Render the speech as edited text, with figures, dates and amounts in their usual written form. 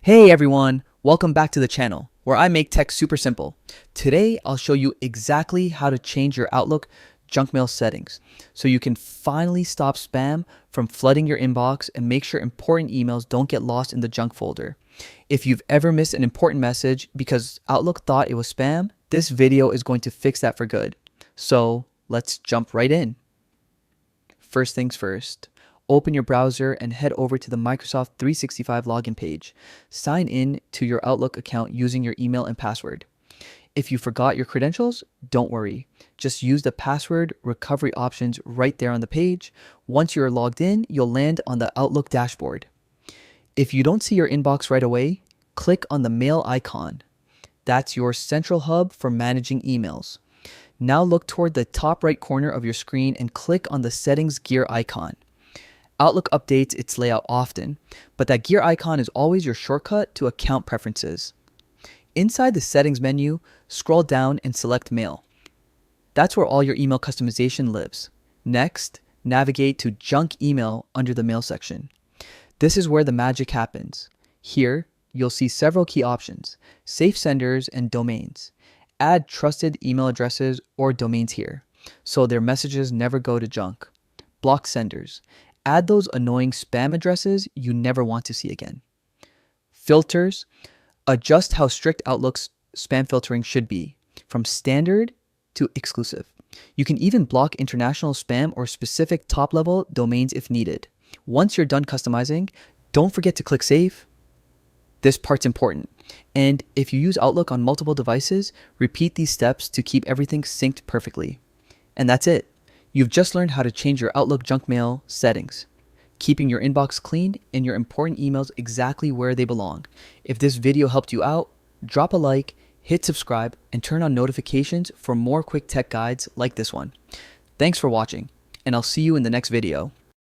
Hey everyone, welcome back to the channel where I make tech super simple. Today I'll show you exactly how to change your Outlook junk mail settings so you can finally stop spam from flooding your inbox and make sure important emails don't get lost in the junk folder. If you've ever missed an important message because Outlook thought it was spam, this video is going to fix that for good. So let's jump right in. First things first. Open your browser and head over to the Microsoft 365 login page. Sign in to your Outlook account using your email and password. If you forgot your credentials, don't worry. Just use the password recovery options right there on the page. Once you're logged in, you'll land on the Outlook dashboard. If you don't see your inbox right away, click on the mail icon. That's your central hub for managing emails. Now look toward the top right corner of your screen and click on the settings gear icon. Outlook updates its layout often, but that gear icon is always your shortcut to account preferences. Inside the settings menu, scroll down and select Mail. That's where all your email customization lives. Next, navigate to Junk Email under the Mail section. This is where the magic happens. Here, you'll see several key options: safe senders and domains. Add trusted email addresses or domains here, so their messages never go to junk. Block senders. Add those annoying spam addresses you never want to see again. Filters. Adjust how strict Outlook's spam filtering should be, from standard to exclusive. You can even block international spam or specific top-level domains if needed. Once you're done customizing, don't forget to click Save. This part's important. And if you use Outlook on multiple devices, repeat these steps to keep everything synced perfectly. And that's it. You've just learned how to change your Outlook junk mail settings, keeping your inbox clean and your important emails exactly where they belong. If this video helped you out, drop a like, hit subscribe, and turn on notifications for more quick tech guides like this one. Thanks for watching, and I'll see you in the next video.